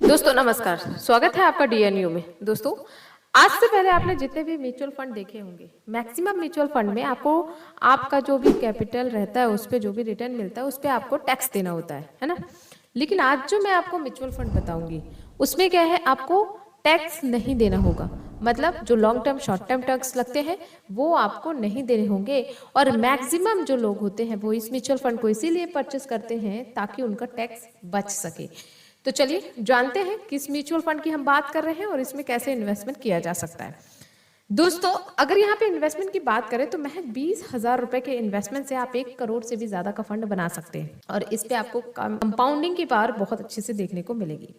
दोस्तों नमस्कार, स्वागत है आपका डीएनयू में। दोस्तों आज से पहले आपने जितने भी म्यूचुअल फंड देखे होंगे, मैक्सिमम म्यूचुअल फंड में आपको आपका जो भी कैपिटल रहता है उस पे जो भी रिटर्न मिलता है उस पे आपको टैक्स देना होता है ना। लेकिन आज जो मैं आपको म्यूचुअल फंड बताऊंगी उसमें क्या है, आपको टैक्स नहीं देना होगा। मतलब जो long term short term tax लगते हैं वो आपको नहीं देने होंगे। और मैक्सिमम जो लोग होते हैं वो इस म्यूचुअल फंड को इसीलिए परचेस करते हैं ताकि उनका टैक्स बच सके। तो चलिए जानते हैं किस म्यूचुअल फंड की हम बात कर रहे हैं और इसमें कैसे इन्वेस्टमेंट किया जा सकता है। दोस्तों अगर यहाँ पे इन्वेस्टमेंट की बात करें तो महज 20,000 रुपए के इन्वेस्टमेंट से आप 1 करोड़ से भी ज्यादा का फंड बना सकते हैं और इस पे आपको कंपाउंडिंग की पावर बहुत अच्छे से देखने को मिलेगी।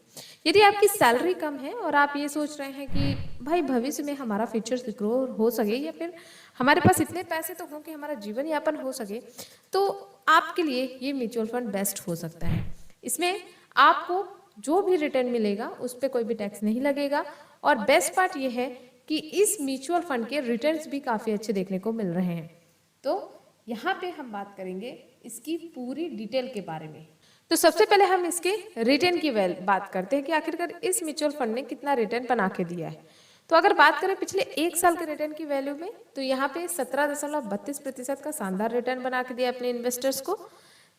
यदि आपकी सैलरी कम है और आप ये सोच रहे हैं कि भाई भविष्य में हमारा फ्यूचर सिक्योर हो सके या फिर हमारे पास इतने पैसे तो हों कि हमारा जीवन यापन हो सके, तो आपके लिए ये म्यूचुअल फंड बेस्ट हो सकता है। इसमें आपको जो भी रिटर्न मिलेगा उस पर कोई भी टैक्स नहीं लगेगा और बेस्ट पार्ट ये है कि इस म्यूचुअल फंड के रिटर्न्स भी काफ़ी अच्छे देखने को मिल रहे हैं। तो यहाँ पे हम बात करेंगे इसकी पूरी डिटेल के बारे में। तो सबसे पहले हम इसके रिटर्न की बात करते हैं कि आखिरकार इस म्यूचुअल फंड ने कितना रिटर्न बना के दिया है। तो अगर बात करें पिछले 1 साल के रिटर्न की वैल्यू में तो यहाँ पे 17.32% का शानदार रिटर्न बना के दिया अपने इन्वेस्टर्स को।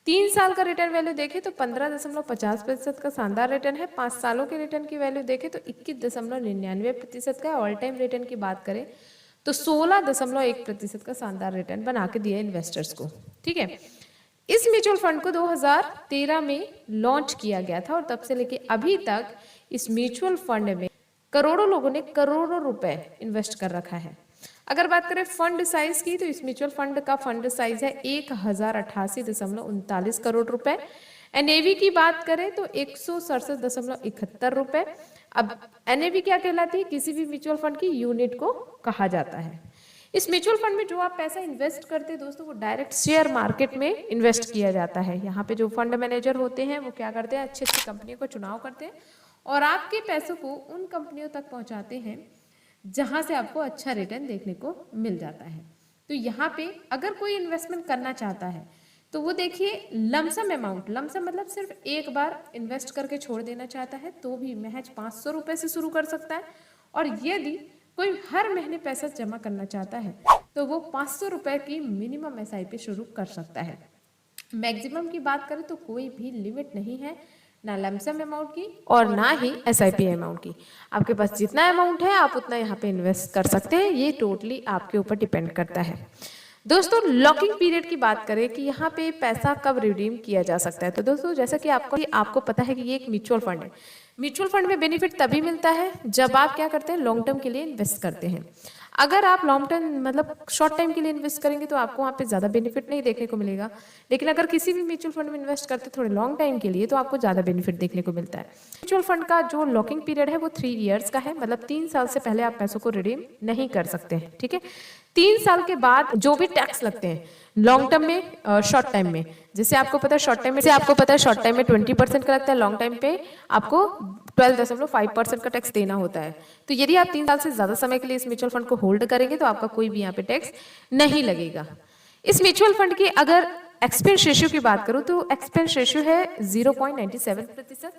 3 साल का रिटर्न वैल्यू देखें तो 15.50% का शानदार रिटर्न है। 5 सालों के रिटर्न की वैल्यू देखें तो 21.99% का। ऑल टाइम रिटर्न की बात करें तो 16.1% का शानदार रिटर्न बना के दिया इन्वेस्टर्स को। ठीक है, इस म्यूचुअल फंड को 2013 में लॉन्च किया गया था और तब से लेके अभी तक इस म्यूचुअल फंड में करोड़ों लोगों ने करोड़ों रुपए इन्वेस्ट कर रखा है। अगर बात करें फंड साइज की तो इस म्यूचुअल फंड का फंड साइज है 1088.39 करोड़ रुपए। एनएवी की बात करें तो 167.71 रुपए। अब एनएवी क्या कहलाती है? किसी भी म्यूचुअल फंड की यूनिट को कहा जाता है। इस म्यूचुअल फंड में जो आप पैसा इन्वेस्ट करते हैं दोस्तों वो डायरेक्ट शेयर मार्केट में इन्वेस्ट किया जाता है। यहाँ पे जो फंड मैनेजर होते हैं वो क्या करते हैं, अच्छी अच्छी कंपनियों को चुनाव करते हैं और आपके पैसों को उन कंपनियों तक पहुंचाते हैं जहां से आपको अच्छा रिटर्न देखने को मिल जाता है। तो यहाँ पे अगर कोई इन्वेस्टमेंट करना चाहता है तो वो देखिए लमसम अमाउंट, लमसम मतलब सिर्फ एक बार इन्वेस्ट करके छोड़ देना चाहता है तो भी महज 500 रुपए से शुरू कर सकता है। और यदि कोई हर महीने पैसा जमा करना चाहता है तो वो 500 रुपए की मिनिमम एसआईपी शुरू कर सकता है। मैक्सिमम की बात करें तो कोई भी लिमिट नहीं है, ना लमसम अमाउंट की और ना ही एसआईपी अमाउंट की। आपके पास जितना अमाउंट है आप उतना यहाँ पे इन्वेस्ट कर सकते हैं, ये टोटली आपके ऊपर डिपेंड करता है। दोस्तों लॉकिंग पीरियड की बात करें कि यहाँ पे पैसा कब रिडीम किया जा सकता है, तो दोस्तों जैसा कि आपको पता है कि ये एक म्यूचुअल फंड है। म्यूचुअल फंड में बेनिफिट तभी मिलता है जब आप क्या करते हैं, लॉन्ग टर्म के लिए इन्वेस्ट करते हैं। अगर आप लॉन्ग टर्म मतलब शॉर्ट टाइम के लिए इन्वेस्ट करेंगे तो आपको वहाँ पे ज़्यादा बेनिफिट नहीं देखने को मिलेगा। लेकिन अगर किसी भी म्यूचुअल फंड में इन्वेस्ट करते हैं थोड़े लॉन्ग टाइम के लिए तो आपको ज़्यादा बेनिफिट देखने को मिलता है। म्यूचुअल फंड का जो लॉकिंग पीरियड है वो 3 इयर्स का है, मतलब 3 साल से पहले आप पैसों को रिडीम नहीं कर सकते हैं। ठीक है, 3 साल के बाद जो भी टैक्स लगते हैं लॉन्ग टर्म में शॉर्ट टाइम में, जैसे आपको पता है शॉर्ट टाइम में 20% का लगता है, लॉन्ग टाइम पे आपको 12.5% का टैक्स देना होता है। तो यदि आप 3 साल से ज्यादा समय के लिए इस म्यूचुअल फंड को होल्ड करेंगे तो आपका कोई भी यहाँ पे टैक्स नहीं लगेगा। इस म्यूचुअल फंड की अगर एक्सपेंस रेशियो की बात करूं तो एक्सपेंस रेशियो है 0.97%।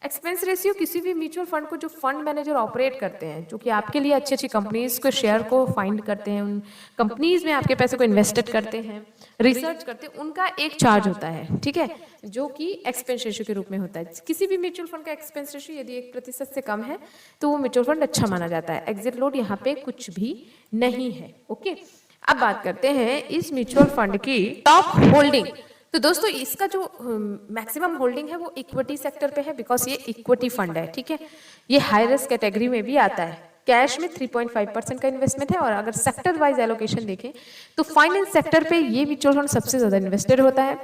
एक्सपेंस रेशियो किसी भी म्यूचुअल फंड को जो फंड मैनेजर ऑपरेट करते हैं, जो कि आपके लिए अच्छी अच्छी कंपनीज को शेयर को फाइंड करते हैं, उन कंपनीज में आपके पैसे को इन्वेस्टेड करते हैं, रिसर्च करते हैं, उनका एक चार्ज होता है। ठीक है, जो कि एक्सपेंस रेशियो के रूप में होता है। किसी भी म्यूचुअल फंड का एक्सपेंस रेशियो यदि 1% से कम है तो वो म्यूचुअल फंड अच्छा माना जाता है। एग्जिट लोड यहाँ पे कुछ भी नहीं है। ओके, अब बात करते हैं इस म्यूचुअल फंड की टॉप होल्डिंग। तो दोस्तों इसका जो मैक्सिमम होल्डिंग है वो इक्विटी सेक्टर पे है, बिकॉज ये इक्विटी फंड है। ठीक है, ये हाई रिस्क कैटेगरी में भी आता है। कैश में 3.5% का इन्वेस्टमेंट है और अगर सेक्टर वाइज एलोकेशन देखें तो फाइनेंस सेक्टर पे ये म्यूचुअल फंड सबसे ज्यादा इन्वेस्टेड होता है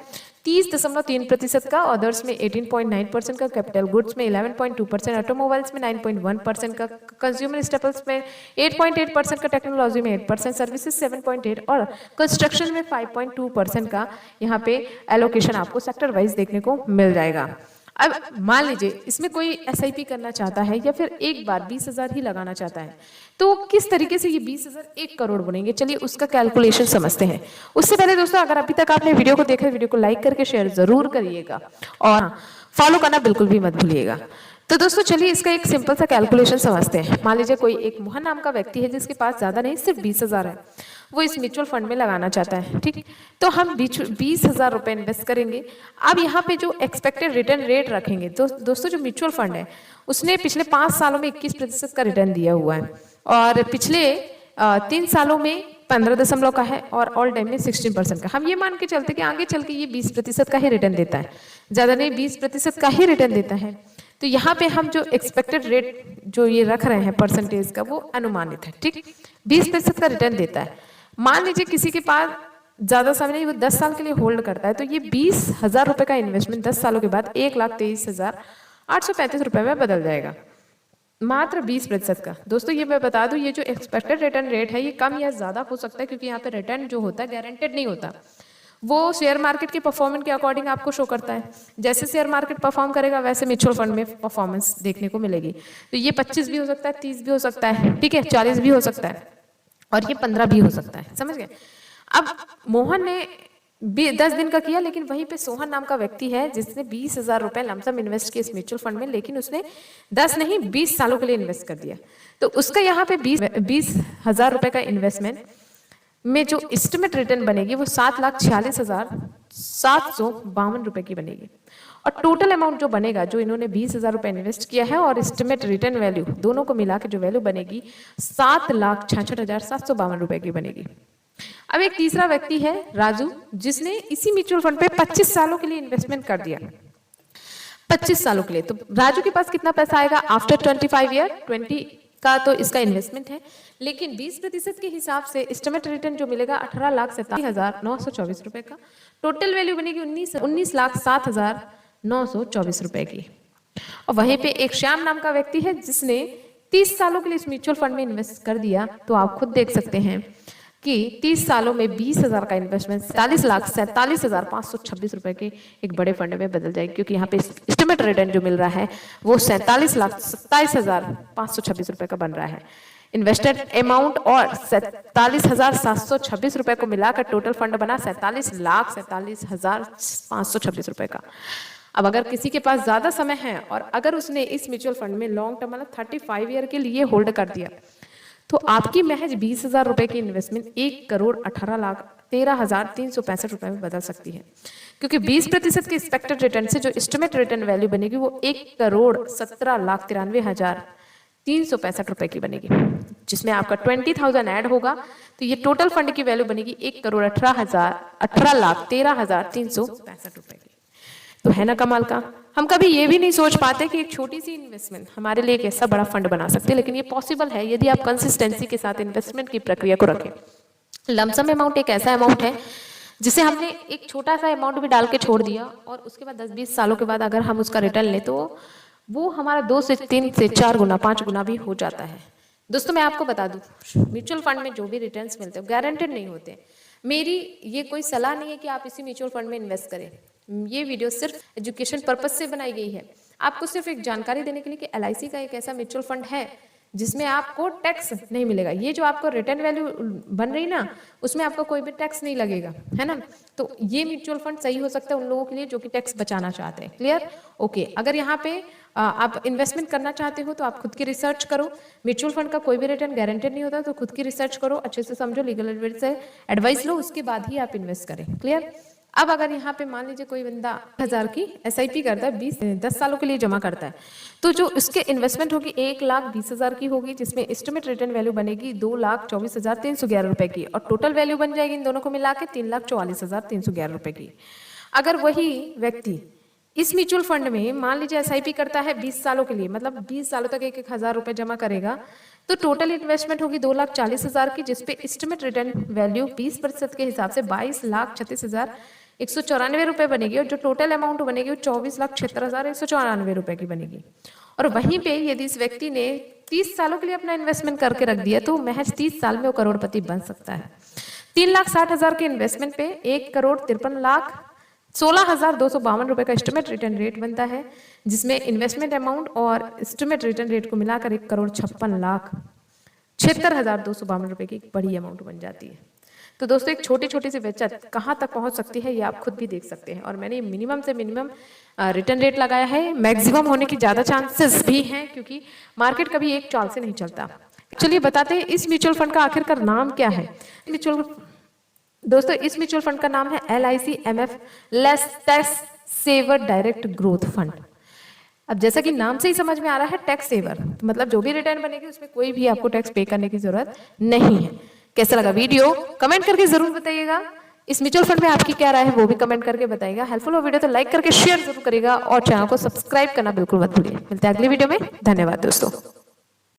30.3% का, अदर्स में 18.9% का, कैपिटल गुड्स में 11.2%, ऑटोमोबाइल्स में 9.1% का, कंज्यूमर स्टेपल्स में 8.8% का, टेक्नोलॉजी में 8%, सर्विसेज 7.8 और कंस्ट्रक्शन में 5.2% का यहाँ पे एलोकेशन आपको सेक्टर वाइज देखने को मिल जाएगा। अब मान लीजिए इसमें कोई एसआईपी करना चाहता है या फिर एक बार 20,000 ही लगाना चाहता है तो किस तरीके से ये 20,000 1 करोड़ बनेंगे, चलिए उसका कैलकुलेशन समझते हैं। उससे पहले दोस्तों अगर अभी तक आपने वीडियो को देखा है, वीडियो को लाइक करके शेयर जरूर करिएगा और फॉलो करना बिल्कुल भी मत भूलिएगा। तो दोस्तों चलिए इसका एक सिंपल सा कैलकुलेशन समझते हैं। मान लीजिए कोई एक मोहन नाम का व्यक्ति है जिसके पास ज्यादा नहीं, सिर्फ 20,000 है, वो इस म्यूचुअल फंड में लगाना चाहता है, ठीक। तो हम 20,000 रुपए इन्वेस्ट करेंगे। अब यहाँ पे जो एक्सपेक्टेड रिटर्न रेट रखेंगे, दोस्तों जो म्यूचुअल फंड है उसने पिछले 5 सालों में 21% का रिटर्न दिया हुआ है, और पिछले 3 सालों में 15 का है, और ऑल टाइम में 16% का। हम ये मान के चलते कि आगे चल के ये 20% का ही रिटर्न देता है, ज्यादा नहीं 20% का ही रिटर्न देता है। तो यहाँ पे हम जो एक्सपेक्टेड रेट जो ये रख रहे हैं परसेंटेज का, वो अनुमानित है, ठीक। 20% का रिटर्न देता है। मान लीजिए किसी के पास ज्यादा समय नहीं, वो 10 साल के लिए होल्ड करता है, तो ये 20,000 रुपए का इन्वेस्टमेंट 10 सालों के बाद 1,23,835 रुपए में बदल जाएगा, मात्र 20% का। दोस्तों ये मैं बता दूं, ये जो एक्सपेक्टेड रिटर्न रेट है ये कम या ज्यादा हो सकता है, क्योंकि यहाँ पे रिटर्न जो होता है गारंटेड नहीं होता, वो शेयर मार्केट के परफॉर्मेंस के अकॉर्डिंग आपको शो करता है। जैसे शेयर मार्केट परफॉर्म करेगा वैसे म्यूचुअल फंड में परफॉर्मेंस देखने को मिलेगी। तो ये 25 भी हो सकता है, 30 भी हो सकता है, ठीक है, 40 भी हो सकता है, और ये 15 भी हो सकता है, समझ गए। अब मोहन ने 10 दिन का किया, लेकिन वहीं पे सोहन नाम का व्यक्ति है जिसने 20,000 रुपए लमसम इन्वेस्ट किया इस म्यूचुअल फंड में, लेकिन उसने 10 नहीं 20 सालों के लिए इन्वेस्ट कर दिया। तो उसका यहाँ पे 20,000 रुपए का इन्वेस्टमेंट में जो एस्टिमेट रिटर्न बनेगी वो 7,46,752 रुपए की बनेगी, और टोटल अमाउंट जो बनेगा, जो इन्होंने 20,000 रुपए इन्वेस्ट किया है और एस्टिमेट रिटर्न वैल्यू दोनों को मिला के जो वैल्यू बनेगी 7,66,752 रुपए की बनेगी। अब एक तीसरा व्यक्ति है राजू, जिसने इसी म्यूचुअल फंड पे 25 सालों के लिए इन्वेस्टमेंट कर दिया, 25 सालों के लिए। तो राजू के पास कितना पैसा आएगा आफ्टर 25 ईयर, 20 का तो इसका इन्वेस्टमेंट है, लेकिन 20% के हिसाब से एस्टिमेट रिटर्न जो मिलेगा 18,47,924 रुपए का। टोटल वैल्यू बनेगी 19,07,924 रुपए की। और वहीं पे एक श्याम नाम का व्यक्ति है जिसने 30 सालों के लिए इस म्यूचुअल फंड में इन्वेस्ट कर दिया। तो आप खुद देख सकते हैं कि 30 सालों में 20,000 का इन्वेस्टमेंट 47,47,526 रुपए के एक बड़े फंड में बदल जाएगी, क्योंकि यहाँ पे एस्टिमेट रिटर्न जो मिल रहा है वो 47,27,526 रुपए का बन रहा है। इन्वेस्टेड अमाउंट और 47,726 रुपए को मिलाकर टोटल फंड बना 47,47,526 रुपए का। अब अगर किसी के पास ज्यादा समय है और अगर उसने इस म्यूचुअल फंड में लॉन्ग टर्म मतलब 35 ईयर के लिए होल्ड कर दिया, तो आपकी महज 20,000 रुपए की इन्वेस्टमेंट 1,18,13,365 रुपए में बदल सकती है, क्योंकि 20% के एक्सपेक्टेड रिटर्न से जो एस्टिमेट रिटर्न वैल्यू बनेगी वो 1,17,93,365 रुपए की बनेगी, जिसमें आपका 20,000 ऐड होगा, तो ये टोटल फंड की वैल्यू बनेगी 1,18,13,365 रुपए की। तो है ना कमाल का। हम कभी ये भी नहीं सोच पाते कि एक छोटी सी इन्वेस्टमेंट हमारे लिए एक ऐसा बड़ा फंड बना सकती है, लेकिन ये पॉसिबल है यदि आप कंसिस्टेंसी के साथ इन्वेस्टमेंट की प्रक्रिया को रखें। लमसम अमाउंट एक ऐसा अमाउंट है जिसे हमने एक छोटा सा अमाउंट भी डाल के छोड़ दिया, और उसके बाद 10-20 सालों के बाद अगर हम उसका रिटर्न लें तो वो हमारा 2 से 3 से 4 गुना 5 गुना भी हो जाता है। दोस्तों मैं आपको बता दूं, म्यूचुअल फंड में जो भी रिटर्न्स मिलते हैं गारंटेड नहीं होते। मेरी ये कोई सलाह नहीं है कि आप इसी म्यूचुअल फंड में इन्वेस्ट करें। ये वीडियो सिर्फ एजुकेशन पर्पस से बनाई गई है, आपको सिर्फ एक जानकारी देने के लिए कि LIC का एक ऐसा म्यूचुअल फंड है जिसमें आपको टैक्स नहीं मिलेगा। ये जो आपको रिटर्न वैल्यू बन रही ना, उसमें आपको कोई भी टैक्स नहीं लगेगा, है ना। तो ये म्यूचुअल फंड सही हो सकता है उन लोगों के लिए जो कि टैक्स बचाना चाहते हैं। क्लियर? ओके। अगर यहाँ पे आप इन्वेस्टमेंट करना चाहते हो तो आप खुद की रिसर्च करो। म्यूचुअल फंड का कोई भी रिटर्न गारंटेड नहीं होता, तो खुद की रिसर्च करो, अच्छे से समझो, लीगल एडवाइस लो, उसके बाद ही आप इन्वेस्ट करें। क्लियर? अब अगर यहाँ पे मान लीजिए कोई बंदा 1000 की SIP करता है, 10 सालों के लिए जमा करता है, तो जो उसके इन्वेस्टमेंट होगी 1,20,000 की होगी, जिसमें एस्टिमेट रिटर्न वैल्यू बनेगी 2,24,311 रुपए की, और टोटल वैल्यू बन जाएगी इन दोनों को मिला के 3,44,311 रुपए की। अगर वही व्यक्ति इस म्यूचुअल फंड में मान लीजिए SIP करता है 20 सालों के लिए, मतलब 20 सालों तक 1,000 रुपए जमा करेगा, तो टोटल इन्वेस्टमेंट होगी 2,40,000 की, जिसपे एस्टिमेट रिटर्न वैल्यू 20% के हिसाब से 22,36,194 रुपए बनेगी, और जो टोटल अमाउंट बनेगी वो 24,76,194 रुपए की बनेगी। और वहीं पे यदि इस व्यक्ति ने 30 सालों के लिए अपना इन्वेस्टमेंट करके रख दिया, तो महज 30 साल में वो करोड़पति बन सकता है। 3,60,000 के इन्वेस्टमेंट पे 1,53,16,252 रुपए का एस्टिमेट रिटर्न रेट बनता है, जिसमें इन्वेस्टमेंट अमाउंट और एस्टिमेट रिटर्न रेट को मिलाकर 1,56,76,252 रुपए की एक बड़ी अमाउंट बन जाती है। तो दोस्तों एक छोटी छोटी सी बचत कहाँ तक पहुंच सकती है ये आप खुद भी देख सकते हैं। और मैंने मिनिमम से मिनिमम रिटर्न रेट लगाया है, मैक्सिमम होने की ज़्यादा चांसेस भी हैं क्योंकि मार्केट कभी एक चाल से नहीं चलता। चलिए बताते हैं इस म्यूचुअल फंड का आखिरकार नाम क्या है। म्यूचुअल दोस्तों इस म्यूचुअल फंड का नाम है LICMF less tax saver direct growth fund. अब जैसा कि नाम से ही समझ में आ रहा है टैक्स सेवर, तो मतलब जो भी रिटर्न बनेगी उसमें कोई भी आपको टैक्स पे करने की जरूरत नहीं है। कैसा लगा वीडियो कमेंट करके जरूर बताइएगा। इस म्यूचुअल फंड में आपकी क्या राय है वो भी कमेंट करके बताइएगा। हेल्पफुल हो वीडियो तो लाइक करके शेयर जरूर करिएगा और चैनल को सब्सक्राइब करना बिल्कुल मत भूलिए। मिलते हैं अगली वीडियो में। धन्यवाद दोस्तों।